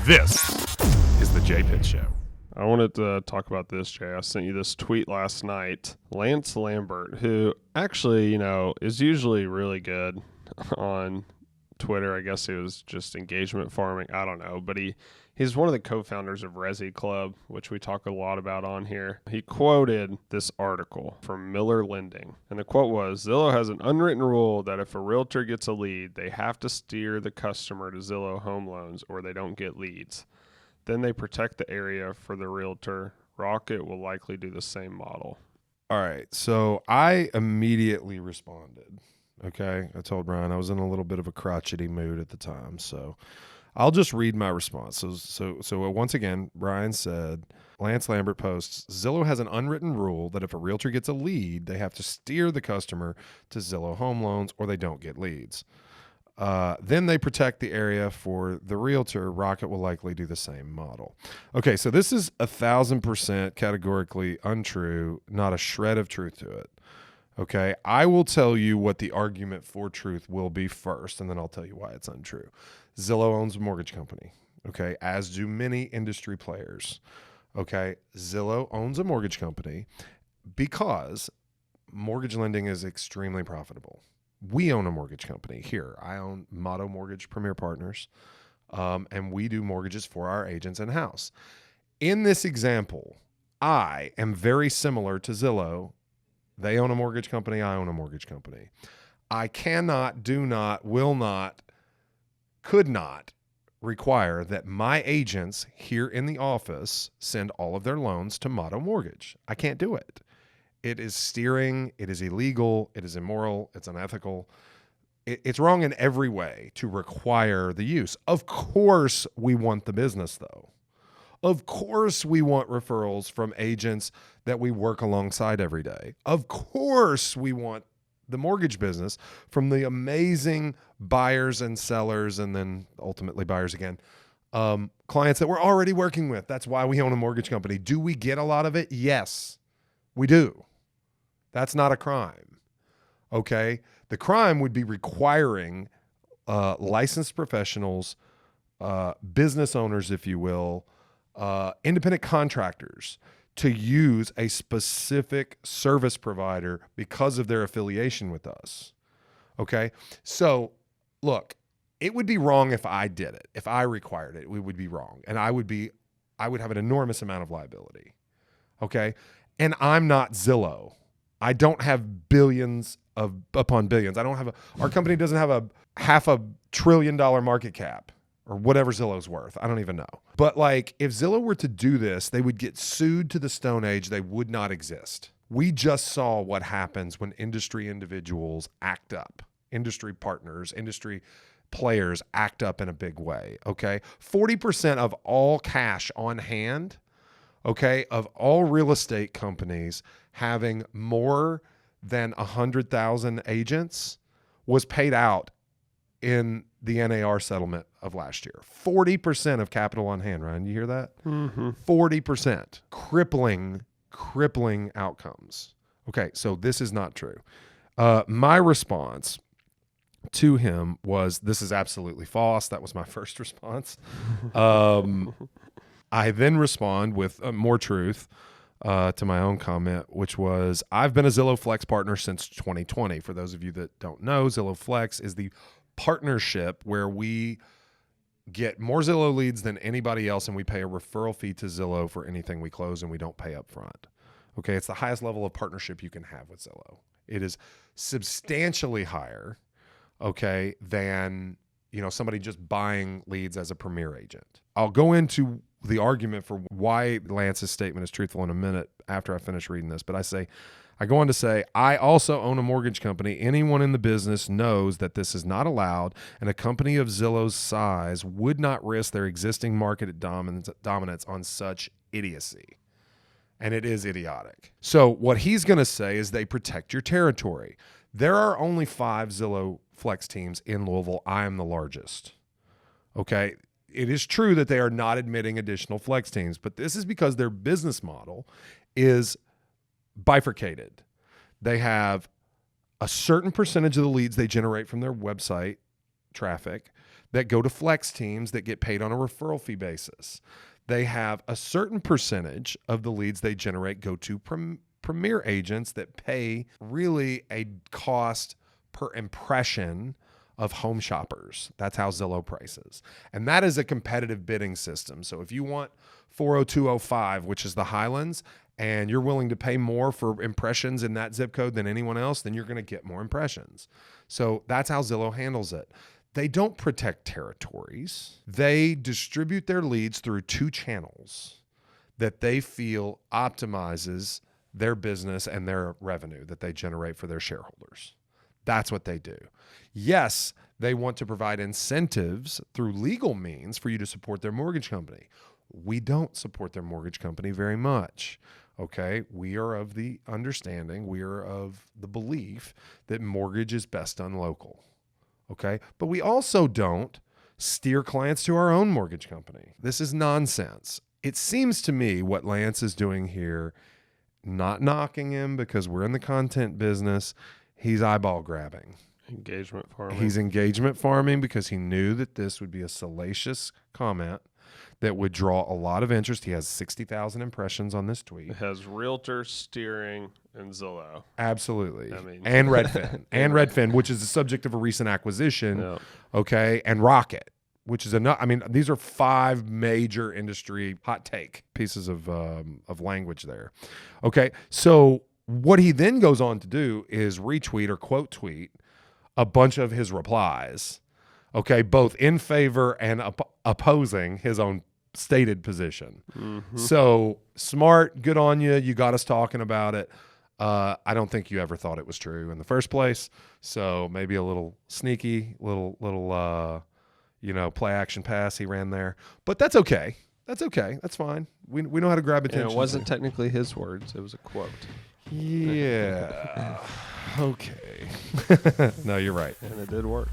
This is the Jay Pitt Show. I wanted to talk about this, Jay. I sent you this tweet last night. Lance Lambert, who actually, is usually really good on Twitter. I guess he was just engagement farming. I don't know. But he's one of the co-founders of ResiClub, which we talk a lot about on here. He quoted this article from Miller Lending. And the quote was, Zillow has an unwritten rule that if a realtor gets a lead, they have to steer the customer to Zillow Home Loans or they don't get leads. Then they protect the area for the realtor. Rocket will likely do the same model. All right. So I immediately responded. Okay. I told Brian I was in a little bit of a crotchety mood at the time. So I'll just read my response. So once again, Brian said, Lance Lambert posts, Zillow has an unwritten rule that if a realtor gets a lead, they have to steer the customer to Zillow Home Loans or they don't get leads. Then they protect the area for the realtor. Rocket will likely do the same model. Okay, so this is 1,000% categorically untrue, not a shred of truth to it. Okay, I will tell you what the argument for truth will be first, and then I'll tell you why it's untrue. Zillow owns a mortgage company, okay, as do many industry players. Okay, Zillow owns a mortgage company because mortgage lending is extremely profitable. We own a mortgage company here. I own Motto Mortgage Premier Partners, and we do mortgages for our agents in-house. In this example, I am very similar to Zillow. They own a mortgage company. I own a mortgage company. I cannot, do not, will not, could not require that my agents here in the office send all of their loans to Motto Mortgage. I can't do it. It is steering, it is illegal, it is immoral, it's unethical. It's wrong in every way to require the use. Of course we want the business though. Of course we want referrals from agents that we work alongside every day. Of course we want the mortgage business from the amazing buyers and sellers and then ultimately buyers again, clients that we're already working with. That's why we own a mortgage company. Do we get a lot of it? Yes, we do. That's not a crime, okay? The crime would be requiring licensed professionals, business owners, if you will, independent contractors to use a specific service provider because of their affiliation with us, okay? So, look, it would be wrong if I did it. If I required it, it would be wrong. And I would have an enormous amount of liability, okay? And I'm not Zillow. I don't have billions upon billions. Our company doesn't have a $500 billion market cap or whatever Zillow's worth. I don't even know. But like if Zillow were to do this, they would get sued to the Stone Age. They would not exist. We just saw what happens when industry individuals act up, industry partners, industry players act up in a big way, okay? 40% of all cash on hand, okay, of all real estate companies having more than 100,000 agents was paid out in the NAR settlement of last year. 40% of capital on hand, Ryan, you hear that? Mm-hmm. 40%. Crippling outcomes. Okay, so this is not true. My response to him was, this is absolutely false. That was my first response. I then respond with more truth to my own comment, which was, I've been a Zillow Flex partner since 2020. For those of you that don't know, Zillow Flex is the partnership where we get more Zillow leads than anybody else, and we pay a referral fee to Zillow for anything we close, and we don't pay up front. Okay, it's the highest level of partnership you can have with Zillow. It is substantially higher, okay, than somebody just buying leads as a premier agent. I'll go into the argument for why Lance's statement is truthful in a minute after I finish reading this, but I go on to say, I also own a mortgage company. Anyone in the business knows that this is not allowed, and a company of Zillow's size would not risk their existing market dominance on such idiocy. And it is idiotic. So what he's going to say is they protect your territory. There are only 5 Zillow Flex teams in Louisville. I am the largest. Okay. It is true that they are not admitting additional flex teams, but this is because their business model is bifurcated. They have a certain percentage of the leads they generate from their website traffic that go to flex teams that get paid on a referral fee basis. They have a certain percentage of the leads they generate go to premier agents that pay really a cost per impression of home shoppers. That's how Zillow prices. And that is a competitive bidding system. So if you want 40205, which is the Highlands, and you're willing to pay more for impressions in that zip code than anyone else, then you're going to get more impressions. So that's how Zillow handles it. They don't protect territories. They distribute their leads through 2 channels that they feel optimizes their business and their revenue that they generate for their shareholders. That's what they do. Yes, they want to provide incentives through legal means for you to support their mortgage company. We don't support their mortgage company very much. Okay, we are of the understanding, we are of the belief that mortgage is best done local. Okay, but we also don't steer clients to our own mortgage company. This is nonsense. It seems to me what Lance is doing here, not knocking him because we're in the content business, he's eyeball grabbing. Engagement farming. He's engagement farming because he knew that this would be a salacious comment that would draw a lot of interest. He has 60,000 impressions on this tweet. It has Realtor, steering, and Zillow. Absolutely. I mean, and Redfin. And Redfin, which is the subject of a recent acquisition. Yeah. Okay. And Rocket, which is another. I mean, these are 5 major industry hot take pieces of language there. Okay. So what he then goes on to do is retweet or quote tweet a bunch of his replies. Okay. Both in favor and opposing his own stated position. Mm-hmm. So smart, good on you. You got us talking about it. I don't think you ever thought it was true in the first place. So maybe a little sneaky, little play action pass he ran there. But that's okay. That's okay. That's fine. We know how to grab attention. And it wasn't technically his words. It was a quote. Yeah. Okay. No, you're right. And it did work.